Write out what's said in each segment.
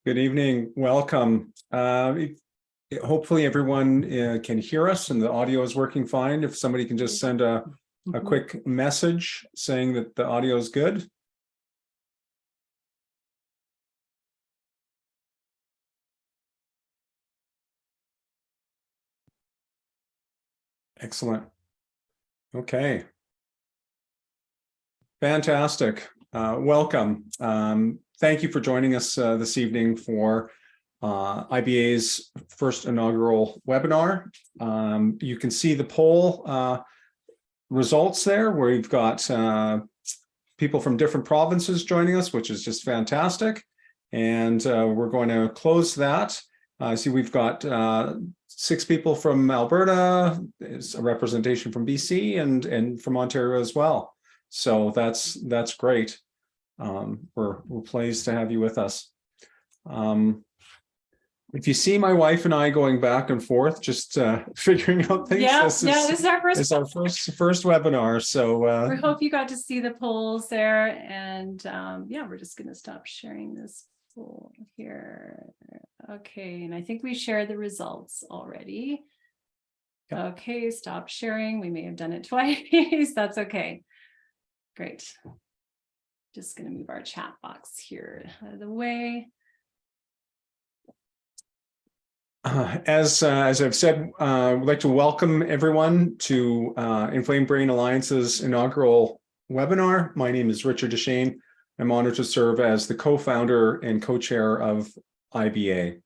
Good evening. Welcome. Hopefully everyone can hear us and the audio is working fine. If somebody can just send a quick message saying that the audio is good. Excellent. Okay. Fantastic. Welcome. Thank you for joining us this evening for IBA's first inaugural webinar. You can see the poll results there, where we've got people from different provinces joining us, which is just fantastic. And we're going to close that. See, we've got 6 people from Alberta, there's a representation from BC and from Ontario as well. So that's great. We're pleased to have you with us. If you see my wife and I going back and forth, just figuring out things. Yeah, this is our first webinar. So we hope you got to see the polls there. And yeah, we're just going to stop sharing this poll here. Okay, and I think we shared the results already. Yeah. Okay, stop sharing. We may have done it twice. That's okay. Great. Just going to move our chat box here out of the way. As I've said, we'd like to welcome everyone to Inflamed Brain Alliance's inaugural webinar. My name is Richard Deshane. I'm honored to serve as the co-founder and co-chair of IBA.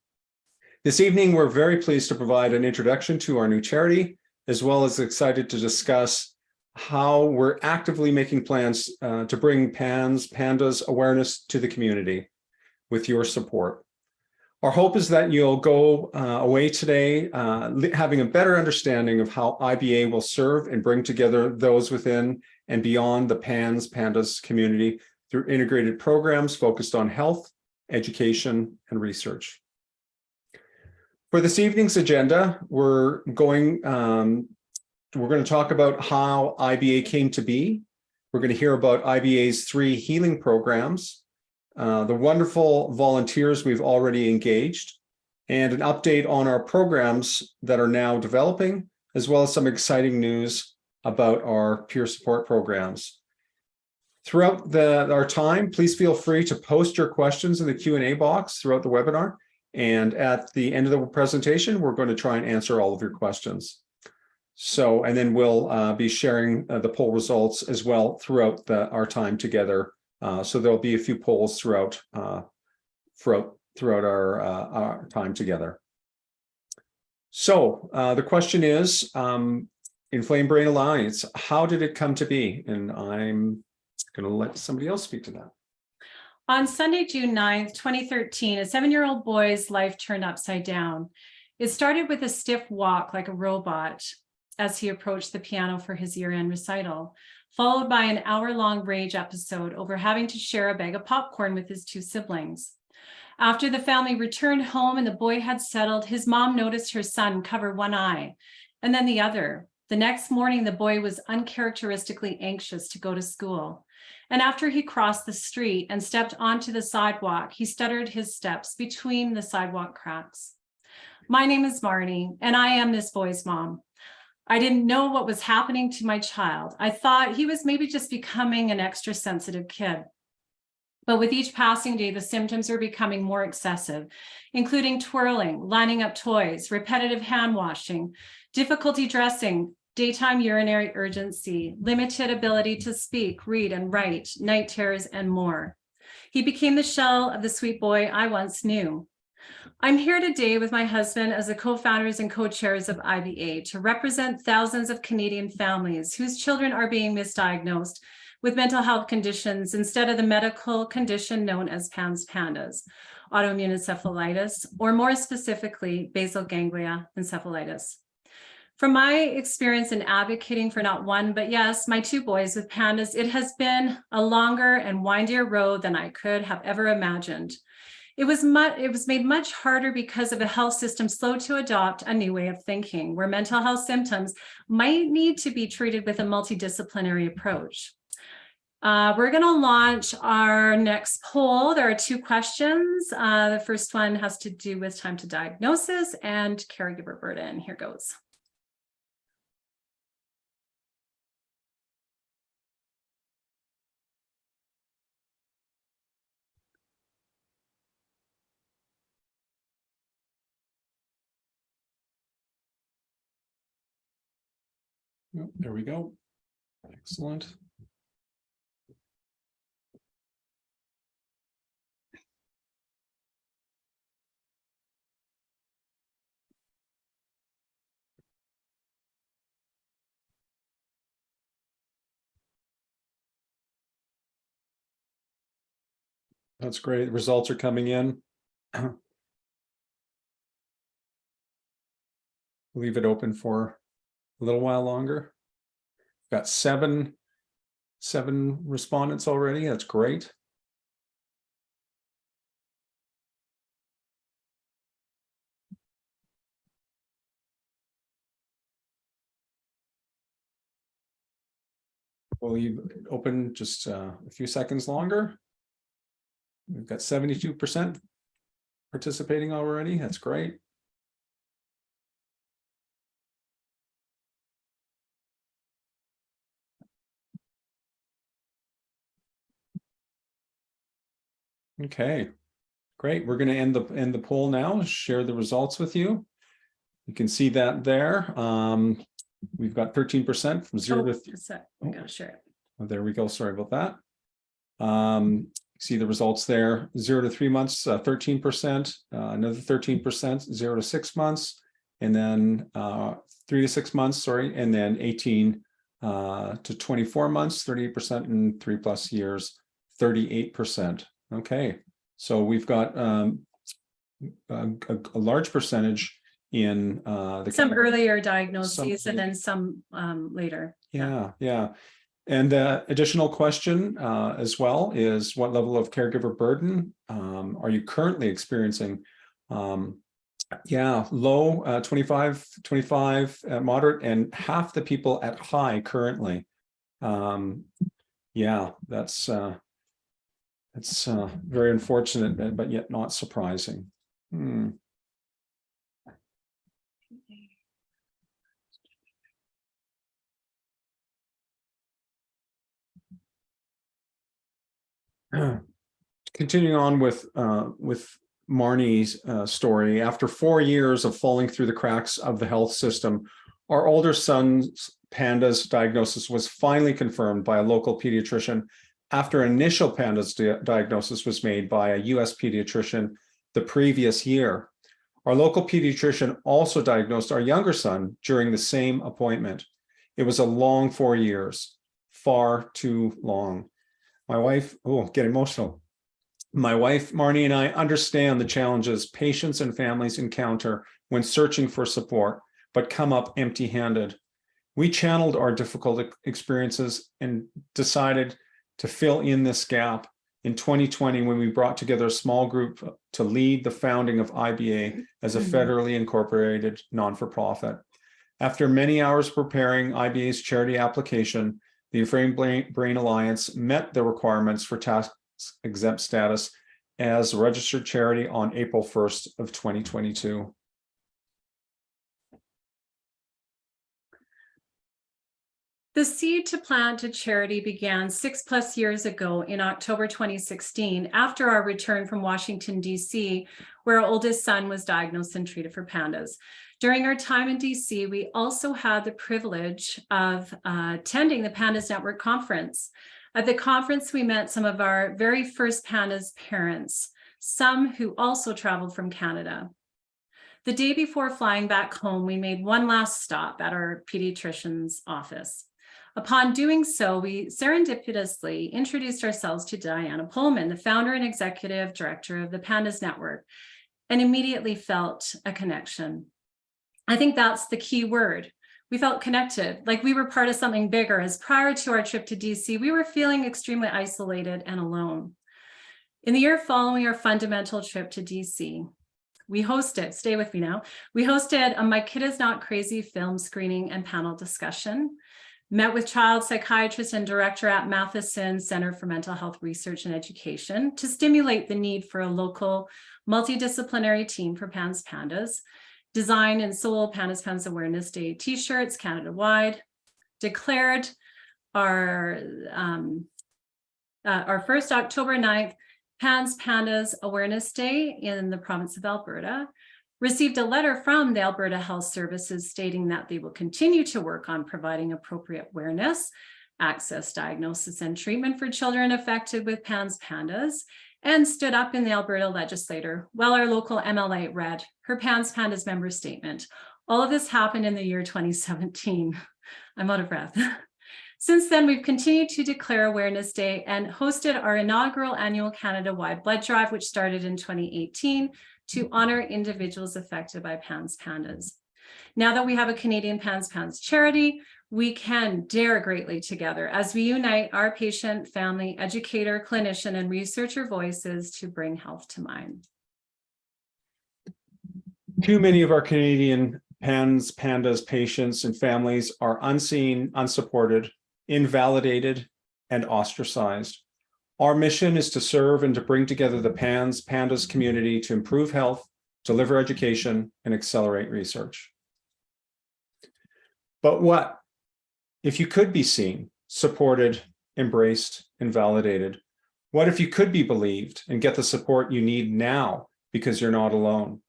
This evening, we're very pleased to provide an introduction to our new charity, as well as excited to discuss how we're actively making plans to bring PANDAS awareness to the community with your support. Our hope is that you'll go away today having a better understanding of how IBA will serve and bring together those within and beyond the PANDAS community through integrated programs focused on health, education, and research. For this evening's agenda, we're going to talk about how IBA came to be. We're going to hear about IBA's 3 healing programs, the wonderful volunteers we've already engaged, and an update on our programs that are now developing, as well as some exciting news about our peer support programs. Throughout our time, please feel free to post your questions in the Q&A box throughout the webinar. And at the end of the presentation, we're going to try and answer all of your questions. So, and then we'll be sharing the poll results as well throughout our time together. So there'll be a few polls throughout our time together. So the question is, Inflamed Brain Alliance, how did it come to be? And I'm going to let somebody else speak to that. On Sunday, June 9th, 2013, a 7-year-old boy's life turned upside down. It started with a stiff walk like a robot as he approached the piano for his year-end recital, followed by an hour-long rage episode over having to share a bag of popcorn with his 2 siblings. After the family returned home and the boy had settled, his mom noticed her son cover one eye and then the other. The next morning, the boy was uncharacteristically anxious to go to school. And after he crossed the street and stepped onto the sidewalk, he stuttered his steps between the sidewalk cracks. My name is Marnie, and I am this boy's mom. I didn't know what was happening to my child. I thought he was maybe just becoming an extra sensitive kid. But with each passing day, the symptoms are becoming more excessive, including twirling, lining up toys, repetitive hand washing, difficulty dressing, daytime urinary urgency, limited ability to speak, read, and write, night terrors, and more. He became the shell of the sweet boy I once knew. I'm here today with my husband as the co-founders and co-chairs of IBA to represent thousands of Canadian families whose children are being misdiagnosed with mental health conditions instead of the medical condition known as PANDAS, autoimmune encephalitis, or more specifically, basal ganglia encephalitis. From my experience in advocating for not one, but yes, my 2 boys with PANDAS, it has been a longer and windier road than I could have ever imagined. It was made much harder because of a health system slow to adopt a new way of thinking, where mental health symptoms might need to be treated with a multidisciplinary approach. We're going to launch our next poll. There are 2 questions. The first one has to do with time to diagnosis and caregiver burden. Here goes. Oh, there we go. Excellent. That's great. The results are coming in. Leave it open for a little while longer. Got seven respondents already. That's great. We'll leave it open just a few seconds longer. We've got 72% participating already. That's great. Okay, great. We're going to end the poll now. Share the results with you. You can see that there. We've got 13% from 0 to. I'm going to share it. Oh, there we go. Sorry about that. See the results there. 0 to 3 months, 13%. Another 13%. 0 to 6 months, and then 3 to 6 months. Sorry, and then 18 to 24 months, 38%, and 3+ years, 38%. Okay, so we've got a large percentage in some earlier diagnoses and then some later. Yeah. And the additional question as well is, what level of caregiver burden are you currently experiencing? Low, 25 at moderate, and half the people at high currently. That's very unfortunate, but yet not surprising. Continuing on with Marnie's story, after 4 years of falling through the cracks of the health system, our older son's PANDAS diagnosis was finally confirmed by a local pediatrician after initial PANDAS diagnosis was made by a US pediatrician the previous year. Our local pediatrician also diagnosed our younger son during the same appointment. It was a long 4 years, far too long. My wife, get emotional. My wife, Marnie, and I understand the challenges patients and families encounter when searching for support, but come up empty-handed. We channeled our difficult experiences and decided to fill in this gap in 2020 when we brought together a small group to lead the founding of IBA as a federally incorporated non-for-profit. After many hours preparing IBA's charity application, the Inflamed Brain Alliance met the requirements for tax-exempt status as a registered charity on April 1st of 2022. The seed to plant a charity began 6+ years ago in October 2016, after our return from Washington, D.C., where our oldest son was diagnosed and treated for PANDAS. During our time in DC, we also had the privilege of attending the PANDAS Network conference. At the conference, we met some of our very first PANDAS parents, some who also traveled from Canada. The day before flying back home, we made one last stop at our pediatrician's office. Upon doing so, we serendipitously introduced ourselves to Diana Pullman, the founder and executive director of the PANDAS Network, and immediately felt a connection. I think that's the key word. We felt connected, like we were part of something bigger, as prior to our trip to DC, we were feeling extremely isolated and alone. In the year following our fundamental trip to DC, we hosted, stay with me now, we hosted a My Kid Is Not Crazy film screening and panel discussion. met with child psychiatrist and director at Matheson Center for Mental Health Research and Education to stimulate the need for a local multidisciplinary team for PANDAS, designed and sold PANDAS Awareness Day t-shirts Canada-wide, declared our first October 9th PANDAS Awareness Day in the province of Alberta, received a letter from the Alberta Health Services stating that they will continue to work on providing appropriate awareness, access, diagnosis, and treatment for children affected with PANDAS, and stood up in the Alberta legislature while our local MLA read her PANDAS member statement. All of this happened in the year 2017. I'm out of breath. Since then, we've continued to declare Awareness Day and hosted our inaugural annual Canada-wide blood drive, which started in 2018 to honor individuals affected by PANDAS. Now that we have a Canadian PANDAS charity, we can dare greatly together as we unite our patient, family, educator, clinician, and researcher voices to bring health to mind. Too many of our Canadian PANDAS patients and families are unseen, unsupported, invalidated, and ostracized. Our mission is to serve and to bring together the PANDAS community to improve health, deliver education, and accelerate research. But what if you could be seen, supported, embraced, and validated? What if you could be believed and get the support you need now because you're not alone?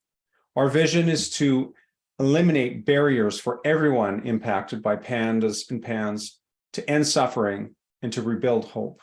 Our vision is to eliminate barriers for everyone impacted by PANDAS and PANS, to end suffering, and to rebuild hope.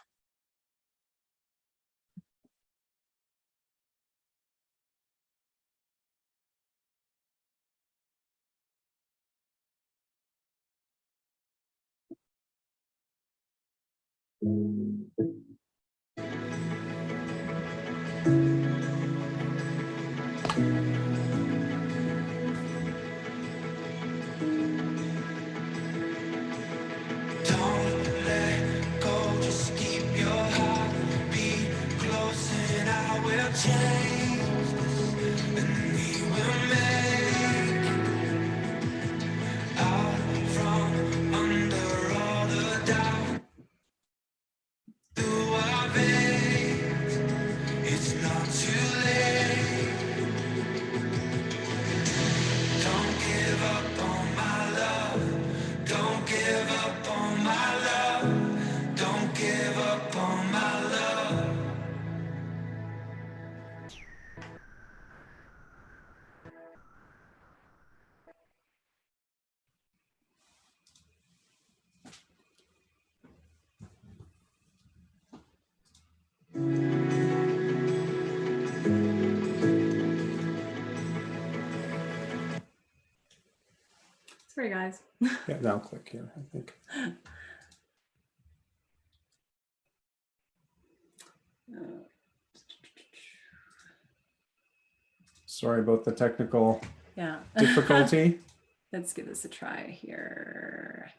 Sorry, guys. Yeah, now click here, I think. Sorry about the technical difficulty. Let's give this a try here.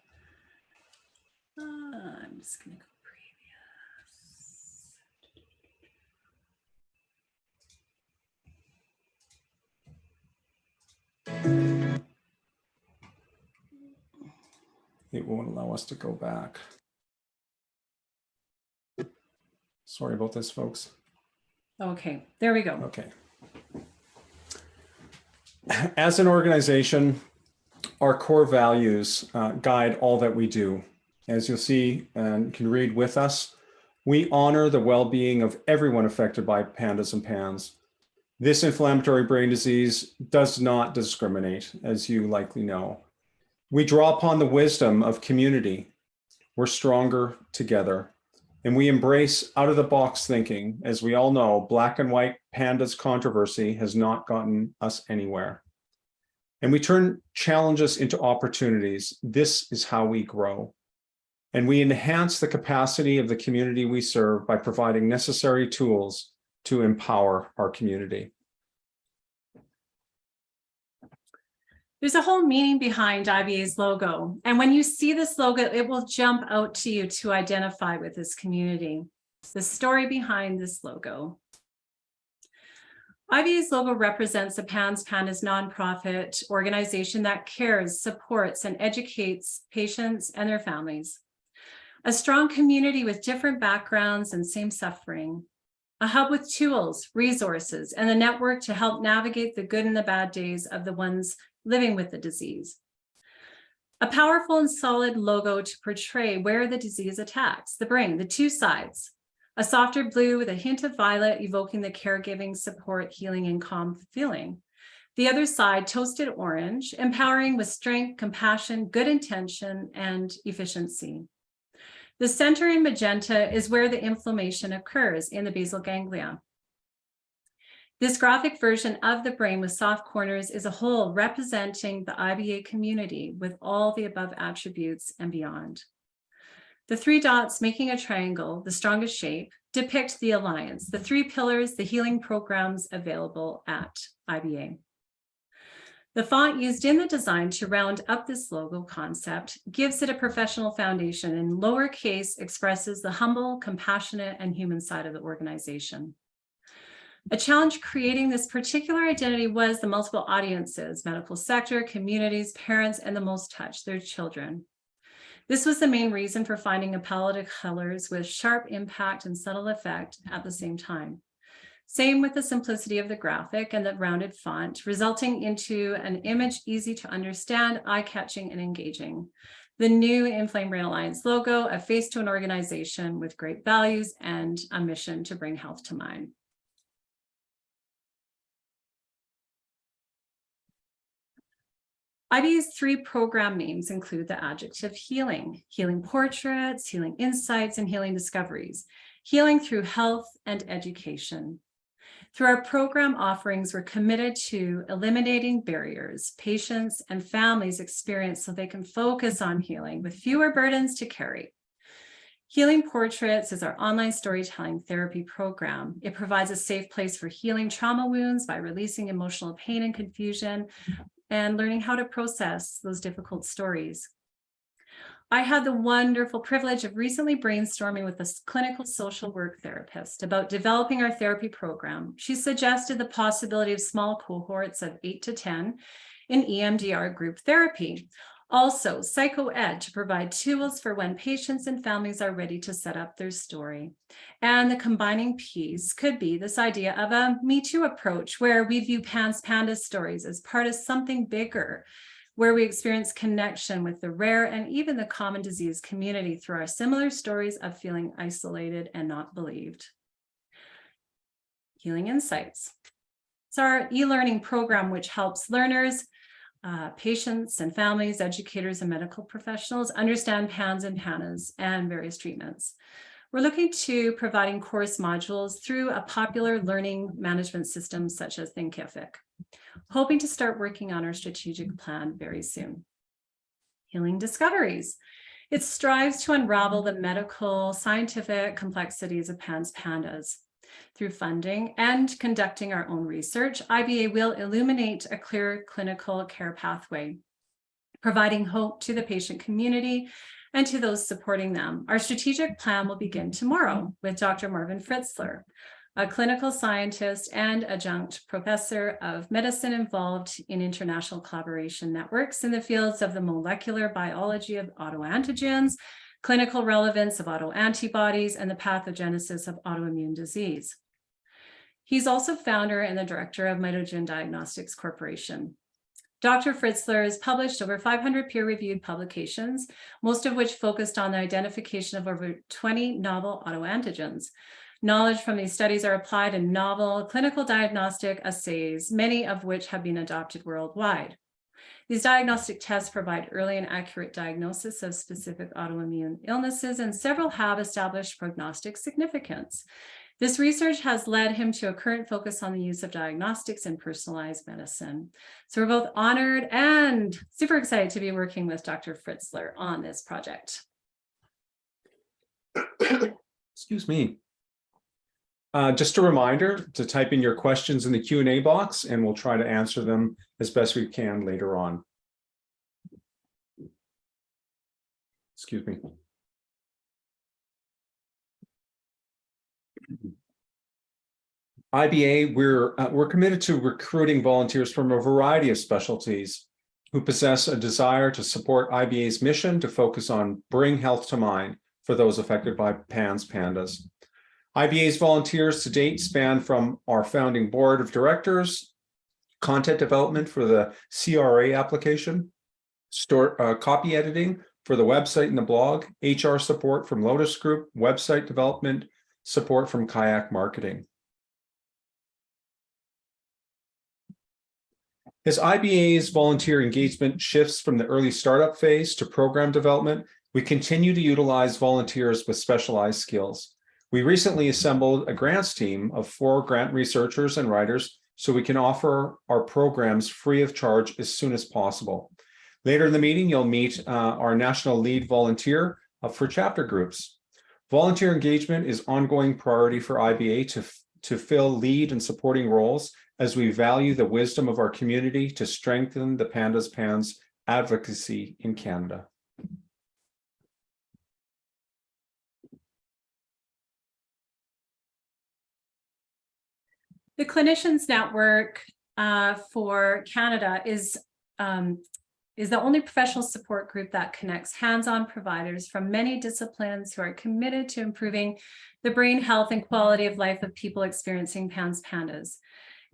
I'm just going to go previous. It won't allow us to go back. Sorry about this, folks. Okay, there we go. Okay. As an organization, our core values guide all that we do. As you'll see and can read with us, we honor the well-being of everyone affected by PANDAS and PANS. This inflammatory brain disease does not discriminate, as you likely know. We draw upon the wisdom of community. We're stronger together. And we embrace out-of-the-box thinking. As we all know, black and white PANDAS controversy has not gotten us anywhere. And we turn challenges into opportunities. This is how we grow. And we enhance the capacity of the community we serve by providing necessary tools to empower our community. There's a whole meaning behind IBA's logo. And when you see this logo, it will jump out to you to identify with this community. The story behind this logo. IBA's logo represents a PANDAS nonprofit organization that cares, supports, and educates patients and their families. A strong community with different backgrounds and same suffering. A hub with tools, resources, and a network to help navigate the good and the bad days of the ones living with the disease. A powerful and solid logo to portray where the disease attacks, the brain, the two sides. A softer blue with a hint of violet evoking the caregiving, support, healing, and calm feeling. The other side, toasted orange, empowering with strength, compassion, good intention, and efficiency. The center in magenta is where the inflammation occurs in the basal ganglia. This graphic version of the brain with soft corners is a whole representing the IBA community with all the above attributes and beyond. The three dots making a triangle, the strongest shape, depict the alliance, the three pillars, the healing programs available at IBA. The font used in the design to round up this logo concept gives it a professional foundation, and lowercase expresses the humble, compassionate, and human side of the organization. A challenge creating this particular identity was the multiple audiences, medical sector, communities, parents, and the most touched, their children. This was the main reason for finding a palette of colors with sharp impact and subtle effect at the same time. Same with the simplicity of the graphic and the rounded font, resulting into an image easy to understand, eye-catching, and engaging. The new Inflamed Brain Alliance logo, a face to an organization with great values and a mission to bring health to mind. IBA's three program names include the adjective healing, healing portraits, healing insights, and healing discoveries, healing through health and education. Through our program offerings, we're committed to eliminating barriers patients and families experience so they can focus on healing with fewer burdens to carry. Healing Portraits is our online storytelling therapy program. It provides a safe place for healing trauma wounds by releasing emotional pain and confusion and learning how to process those difficult stories. I had the wonderful privilege of recently brainstorming with a clinical social work therapist about developing our therapy program. She suggested the possibility of small cohorts of 8 to 10 in EMDR group therapy. Also, psychoed to provide tools for when patients and families are ready to set up their story. And the combining piece could be this idea of a Me Too approach, where we view PANDAS stories as part of something bigger, where we experience connection with the rare and even the common disease community through our similar stories of feeling isolated and not believed. Healing Insights. It's our e-learning program which helps learners, patients and families, educators and medical professionals understand PANS and PANDAS and various treatments. We're looking to providing course modules through a popular learning management system such as Thinkific. Hoping to start working on our strategic plan very soon. Healing Discoveries. It strives to unravel the medical, scientific complexities of PANDAS. Through funding and conducting our own research, IBA will illuminate a clear clinical care pathway, providing hope to the patient community and to those supporting them. Our strategic plan will begin tomorrow with Dr. Marvin Fritzler, a clinical scientist and adjunct professor of medicine involved in international collaboration networks in the fields of the molecular biology of autoantigens, clinical relevance of autoantibodies, and the pathogenesis of autoimmune disease. He's also founder and the director of Mitogen Diagnostics Corporation. Dr. Fritzler has published over 500 peer-reviewed publications, most of which focused on the identification of over 20 novel autoantigens. Knowledge from these studies are applied in novel clinical diagnostic assays, many of which have been adopted worldwide. These diagnostic tests provide early and accurate diagnosis of specific autoimmune illnesses, and several have established prognostic significance. This research has led him to a current focus on the use of diagnostics in personalized medicine. So we're both honored and super excited to be working with Dr. Fritzler on this project. Excuse me. Just a reminder to type in your questions in the Q&A box, and we'll try to answer them as best we can later on. Excuse me. IBA, we're committed to recruiting volunteers from a variety of specialties who possess a desire to support IBA's mission to focus on bring health to mind for those affected by PANDAS. IBA's volunteers to date span from our founding board of directors, content development for the CRA application, copy editing for the website and the blog, HR support from Lotus Group, website development, support from Kayak Marketing. As IBA's volunteer engagement shifts from the early startup phase to program development, we continue to utilize volunteers with specialized skills. We recently assembled a grants team of 4 grant researchers and writers so we can offer our programs free of charge as soon as possible. Later in the meeting, you'll meet our national lead volunteer for chapter groups. Volunteer engagement is ongoing priority for IBA to fill lead and supporting roles as we value the wisdom of our community to strengthen the PANS advocacy in Canada. The Clinicians Network for Canada is the only professional support group that connects hands-on providers from many disciplines who are committed to improving the brain health and quality of life of people experiencing PANDAS.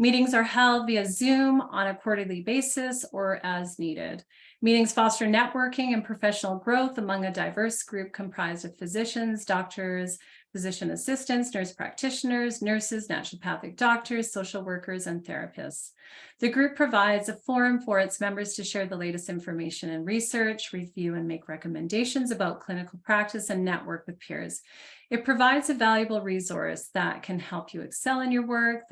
Meetings are held via Zoom on a quarterly basis or as needed. Meetings foster networking and professional growth among a diverse group comprised of physicians, doctors, physician assistants, nurse practitioners, nurses, naturopathic doctors, social workers, and therapists. The group provides a forum for its members to share the latest information and research, review and make recommendations about clinical practice, and network with peers. It provides a valuable resource that can help you excel in your work.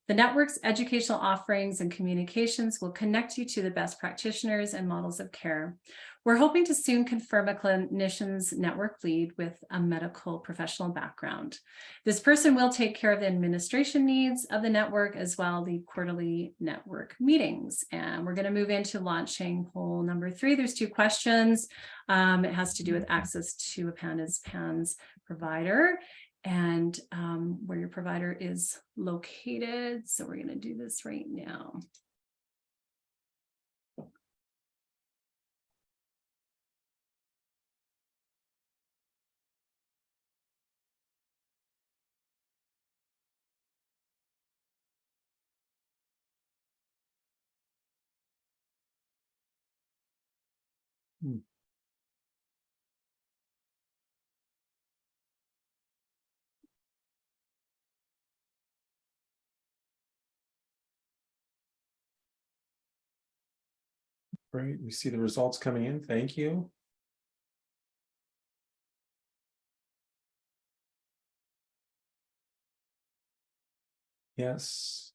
The network's educational offerings and communications will connect you to the best practitioners and models of care. We're hoping to soon confirm a clinicians network lead with a medical professional background. This person will take care of the administration needs of the network as well the quarterly network meetings. And we're going to move into launching poll number 3. There's 2 questions. It has to do with access to a PANS provider and where your provider is located. So we're going to do this right now. Great, we see the results coming in. Thank you. Yes,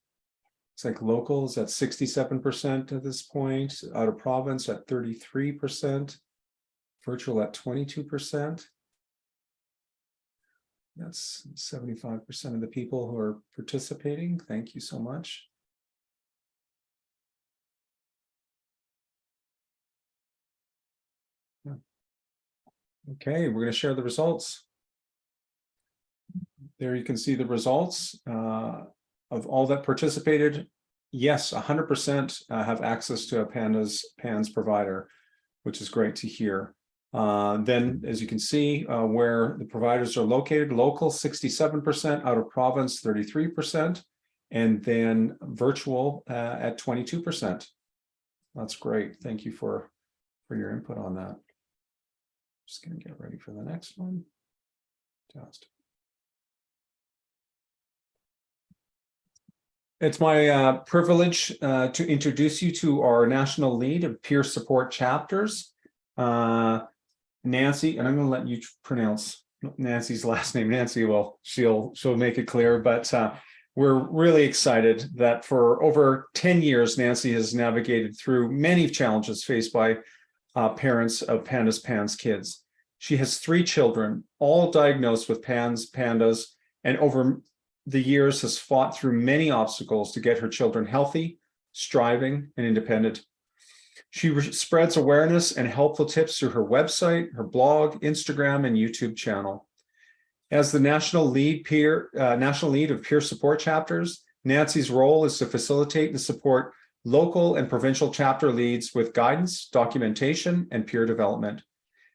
it's like locals at 67% at this point, out of province at 33%, virtual at 22%. That's 75% of the people who are participating. Thank you so much. Okay, we're going to share the results. There you can see the results of all that participated. Yes, 100% have access to a PANS provider, which is great to hear. Then, as you can see, where the providers are located, local 67%, out of province 33%, and then virtual at 22%. That's great. Thank you for your input on that. Just going to get ready for the next one. Just. It's my privilege to introduce you to our national lead of peer support chapters, Nancy, and I'm going to let you pronounce Nancy's last name. Nancy will, she'll make it clear, but we're really excited that for over 10 years, Nancy has navigated through many challenges faced by parents of PANDAS kids. She has 3 children, all diagnosed with PANDAS, and over the years has fought through many obstacles to get her children healthy, striving, and independent. She spreads awareness and helpful tips through her website, her blog, Instagram, and YouTube channel. As the national lead of peer support chapters, Nancy's role is to facilitate and support local and provincial chapter leads with guidance, documentation, and peer development.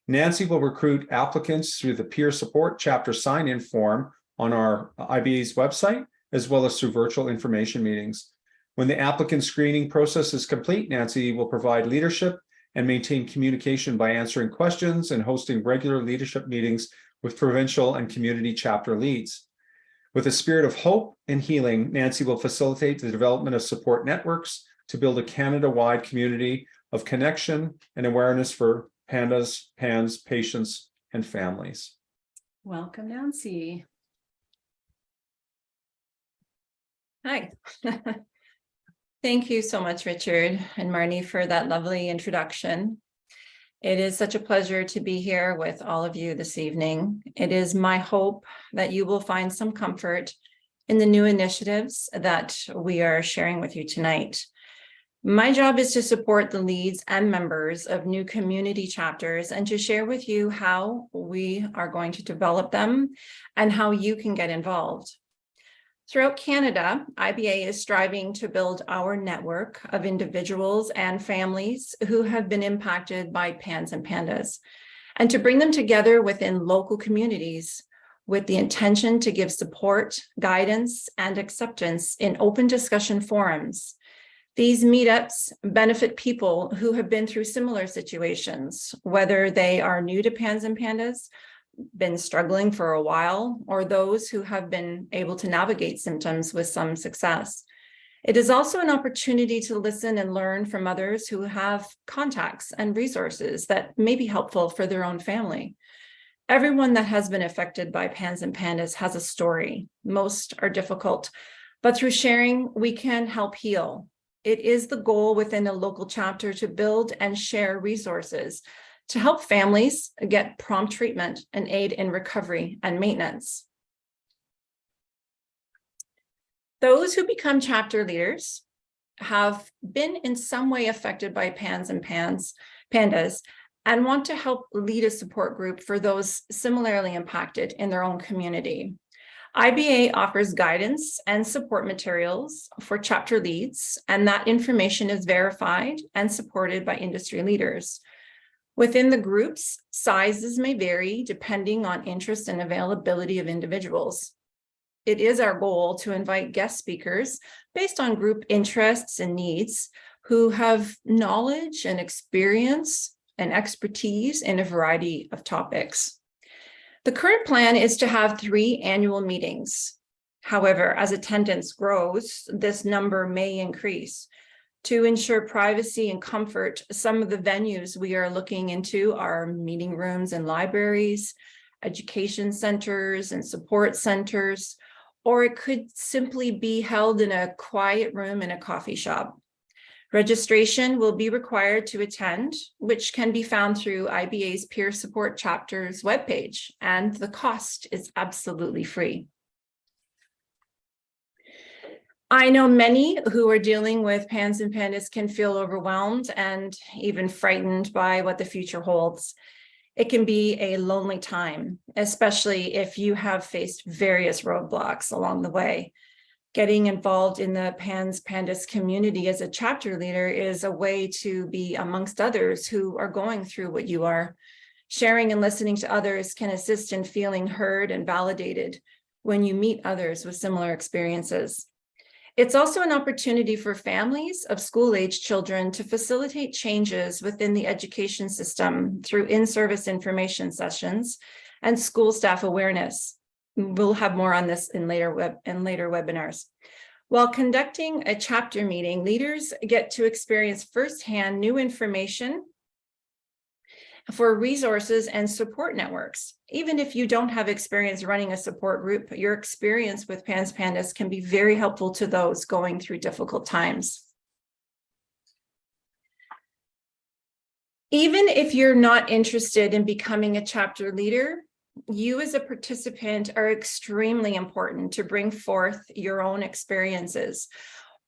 Nancy will recruit applicants through the peer support chapter sign-in form on our IBA's website, as well as through virtual information meetings. When the applicant screening process is complete, Nancy will provide leadership and maintain communication by answering questions and hosting regular leadership meetings with provincial and community chapter leads. With a spirit of hope and healing, Nancy will facilitate the development of support networks to build a Canada-wide community of connection and awareness for PANDAS, PANS, patients, and families. Welcome, Nancy. Hi. Thank you so much, Richard and Marnie, for that lovely introduction. It is such a pleasure to be here with all of you this evening. It is my hope that you will find some comfort in the new initiatives that we are sharing with you tonight. My job is to support the leads and members of new community chapters and to share with you how we are going to develop them and how you can get involved. Throughout Canada, IBA is striving to build our network of individuals and families who have been impacted by PANS and PANDAS, and to bring them together within local communities with the intention to give support, guidance, and acceptance in open discussion forums. These meetups benefit people who have been through similar situations, whether they are new to PANS and PANDAS, been struggling for a while, or those who have been able to navigate symptoms with some success. It is also an opportunity to listen and learn from others who have contacts and resources that may be helpful for their own family. Everyone that has been affected by PANS and PANDAS has a story. Most are difficult, but through sharing, we can help heal. It is the goal within a local chapter to build and share resources to help families get prompt treatment and aid in recovery and maintenance. Those who become chapter leaders have been in some way affected by PANS and PANDAS and want to help lead a support group for those similarly impacted in their own community. IBA offers guidance and support materials for chapter leads, and that information is verified and supported by industry leaders. Within the groups, sizes may vary depending on interest and availability of individuals. It is our goal to invite guest speakers based on group interests and needs who have knowledge and experience and expertise in a variety of topics. The current plan is to have 3 annual meetings. However, as attendance grows, this number may increase. To ensure privacy and comfort, some of the venues we are looking into are meeting rooms and libraries, education centers and support centers, or it could simply be held in a quiet room in a coffee shop. Registration will be required to attend, which can be found through IBA's Peer Support Chapter's webpage, and the cost is absolutely free. I know many who are dealing with PANS and PANDAS can feel overwhelmed and even frightened by what the future holds. It can be a lonely time, especially if you have faced various roadblocks along the way. Getting involved in the PANS PANDAS community as a chapter leader is a way to be amongst others who are going through what you are. Sharing and listening to others can assist in feeling heard and validated when you meet others with similar experiences. It's also an opportunity for families of school-age children to facilitate changes within the education system through in-service information sessions and school staff awareness. We'll have more on this in later webinars. While conducting a chapter meeting, leaders get to experience firsthand new information for resources and support networks. Even if you don't have experience running a support group, your experience with PANS PANDAS can be very helpful to those going through difficult times. Even if you're not interested in becoming a chapter leader, you as a participant are extremely important to bring forth your own experiences.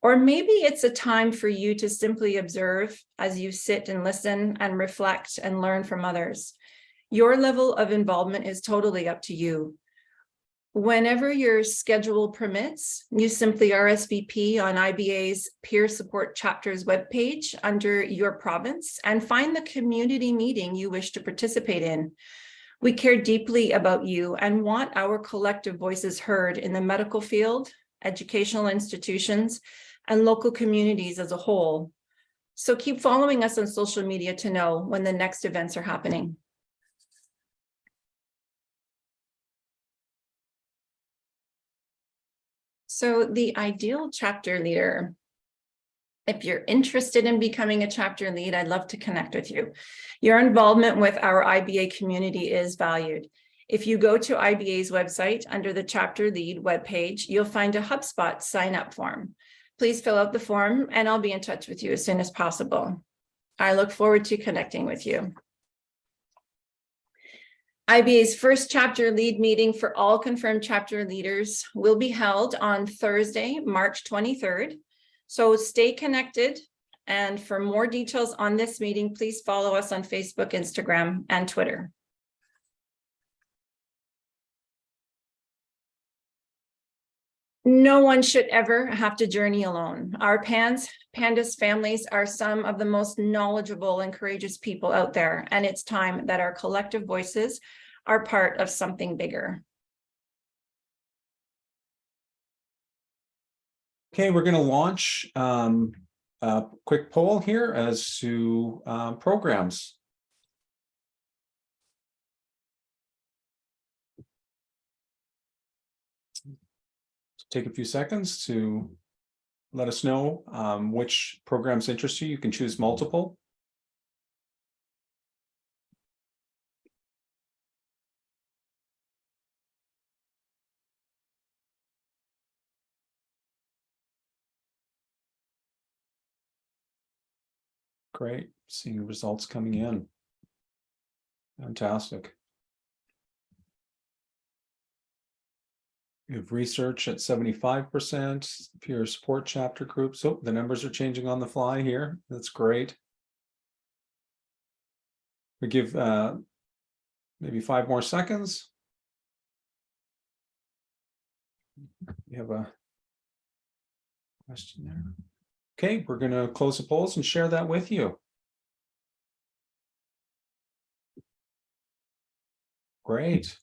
Or maybe it's a time for you to simply observe as you sit and listen and reflect and learn from others. Your level of involvement is totally up to you. Whenever your schedule permits, you simply RSVP on IBA's Peer Support Chapters webpage under your province and find the community meeting you wish to participate in. We care deeply about you and want our collective voices heard in the medical field, educational institutions, and local communities as a whole. So keep following us on social media to know when the next events are happening. So the ideal chapter leader, if you're interested in becoming a chapter lead, I'd love to connect with you. Your involvement with our IBA community is valued. If you go to IBA's website under the chapter lead webpage, you'll find a HubSpot sign up form. Please fill out the form and I'll be in touch with you as soon as possible. I look forward to connecting with you. IBA's first chapter lead meeting for all confirmed chapter leaders will be held on Thursday, March 23rd. So stay connected. And for more details on this meeting, please follow us on Facebook, Instagram, and Twitter. No one should ever have to journey alone. Our PANDAS families are some of the most knowledgeable and courageous people out there, and it's time that our collective voices are part of something bigger. Okay, we're going to launch a quick poll here as to programs. Take a few seconds to let us know which programs interest you. You can choose multiple. Great, seeing results coming in. Fantastic. We have research at 75%, peer support chapter groups. So the numbers are changing on the fly here. That's great. We give maybe 5 more seconds. We have a question there. Okay, we're going to close the polls and share that with you. Great.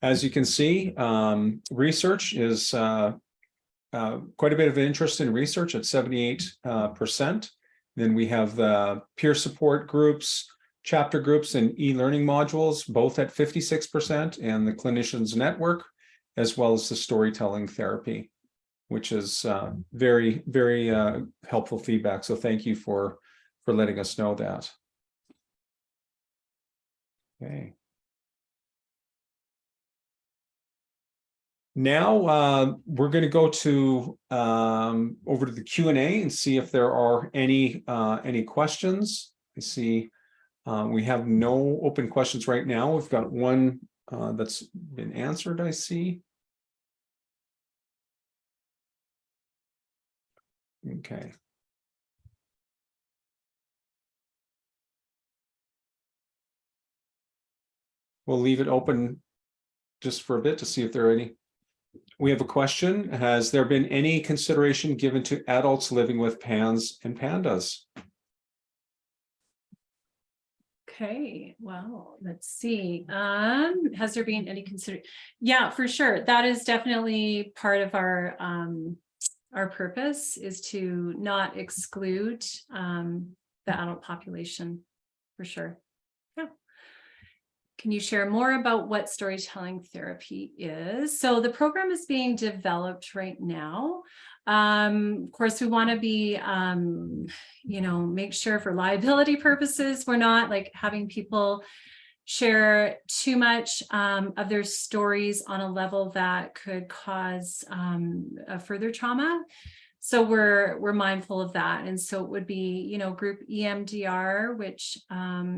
As you can see, research is quite a bit of interest in research at 78%. Then we have the peer support groups, chapter groups, and e-learning modules, both at 56%, and the clinicians network, as well as the storytelling therapy, which is very, very helpful feedback. So thank you for letting us know that. Okay. Now we're going to go to over to the Q&A and see if there are any questions. I see we have no open questions right now. We've got one that's been answered, I see. Okay. We'll leave it open just for a bit to see if there are any. We have a question. Has there been any consideration given to adults living with PANS and PANDAS? Okay, well, let's see. Has there been any consideration? Yeah, for sure. That is definitely part of our purpose, is to not exclude the adult population, for sure. Yeah. Can you share more about what storytelling therapy is? So the program is being developed right now. Of course, we want to be, make sure for liability purposes, we're not like having people share too much of their stories on a level that could cause a further trauma. So we're mindful of that. And so it would be, group EMDR, which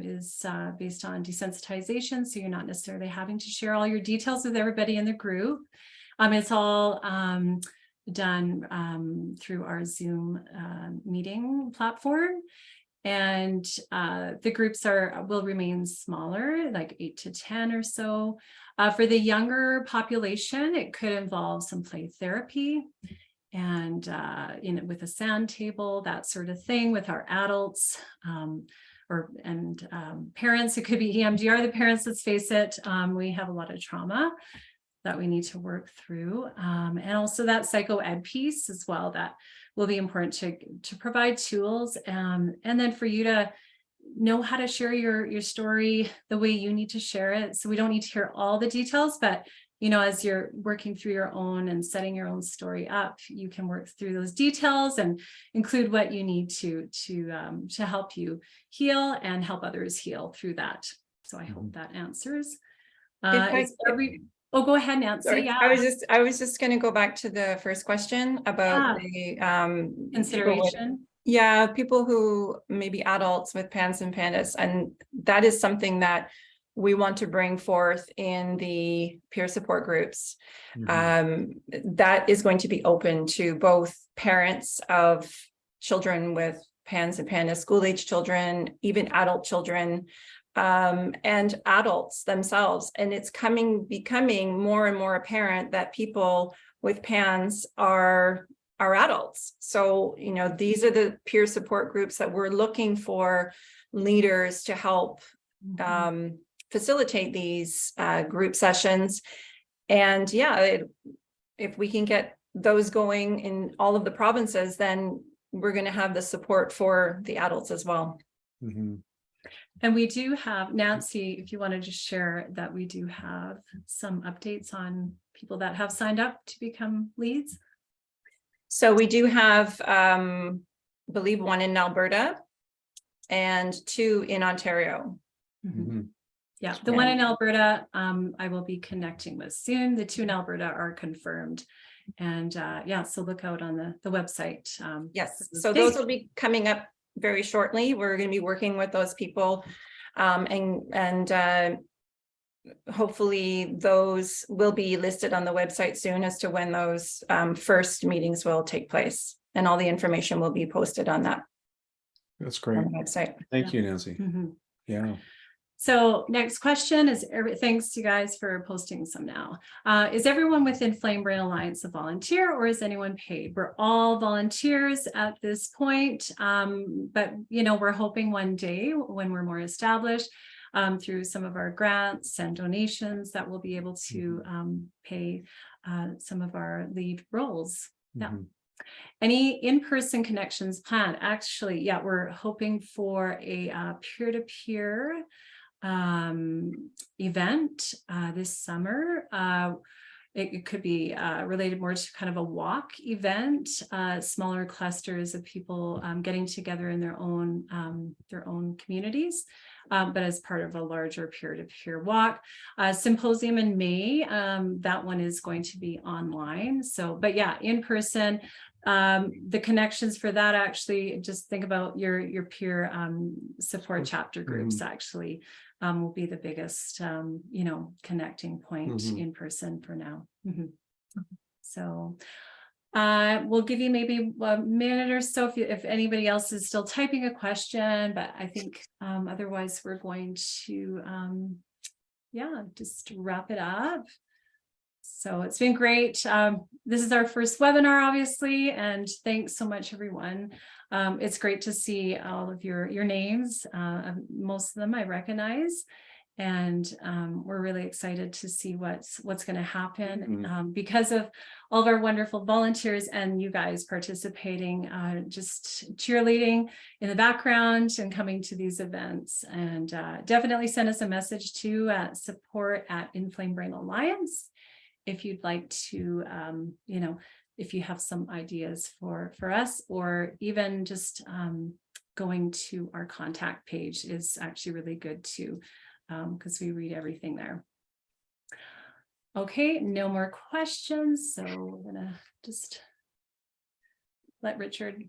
is based on desensitization. So you're not necessarily having to share all your details with everybody in the group. It's all done through our Zoom meeting platform. And the groups will remain smaller, like 8 to 10 or so. For the younger population, it could involve some play therapy and with a sand table, that sort of thing. With our adults parents, it could be EMDR. The parents, let's face it, we have a lot of trauma that we need to work through, and also that psycho ed piece as well, that will be important to provide tools, and then for you to know how to share your story the way you need to share it. So we don't need to hear all the details, but as you're working through your own and setting your own story up, you can work through those details and include what you need to help you heal and help others heal through that. So I hope that answers. Go ahead, Nancy. Sorry, Yeah, I was just going to go back to the first question about the consideration. People who may be adults with PANS and PANDAS, and that is something that we want to bring forth in the peer support groups. That is going to be open to both parents of children with PANS and PANDAS, school-age children, even adult children, and adults themselves. And it's becoming more and more apparent that people with PANS are adults. So, these are the peer support groups that we're looking for leaders to help facilitate these group sessions. And if we can get those going in all of the provinces, then we're going to have the support for the adults as well. And we do have, Nancy, if you want to just share that we do have some updates on people that have signed up to become leads. So we do have, I believe, 1 in Alberta and 2 in Ontario. Yeah, the 1 in Alberta, I will be connecting with soon. The 2 in Alberta are confirmed. And so look out on the website. Yes, so those will be coming up very shortly. We're going to be working with those people, and hopefully those will be listed on the website soon as to when those first meetings will take place, and all the information will be posted on that. That's great. On the website. Thank you, Nancy. Yeah. So next question is, thanks you guys for posting some now. Is everyone with Inflamed Brain Alliance a volunteer, or is anyone paid? We're all volunteers at this point, but we're hoping one day when we're more established, through some of our grants and donations, that we'll be able to pay some of our lead roles. Any in-person connections planned? Actually, we're hoping for a peer-to-peer event this summer. It could be related more to kind of a walk event, smaller clusters of people getting together in their own communities, but as part of a larger peer-to-peer walk. Symposium in May, that one is going to be online. So, but in person. The connections for that, actually, just think about your peer support chapter groups, actually will be the biggest connecting point in person for now. So we'll give you maybe a minute or so if anybody else is still typing a question, but I think otherwise we're going to just wrap it up. So it's been great. This is our first webinar, obviously, and thanks so much, everyone. It's great to see all of your names. Most of them I recognize, and we're really excited to see what's going to happen because of all of our wonderful volunteers and you guys participating, just cheerleading in the background and coming to these events. And definitely send us a message to support@Inflamed Brain Alliance. If you'd like to, if you have some ideas for us, or even just going to our contact page is actually really good too, because we read everything there. Okay, no more questions. So we're gonna just let Richard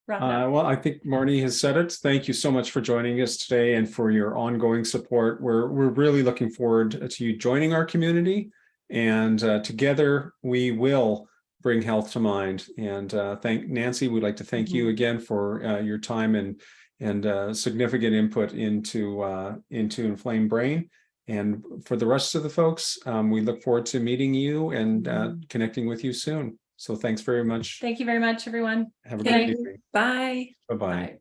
wrap it up. Well, I think Marnie has said it. Thank you so much for joining us today and for your ongoing support. We're really looking forward to you joining our community. And together we will bring health to mind. And thank Nancy. We'd like to thank you again for your time and significant input into Inflamed Brain. And for the rest of the folks, we look forward to meeting you and connecting with you soon. So thanks very much. Thank you very much, everyone. Have a Good good night. evening. Bye. Bye-bye. Bye.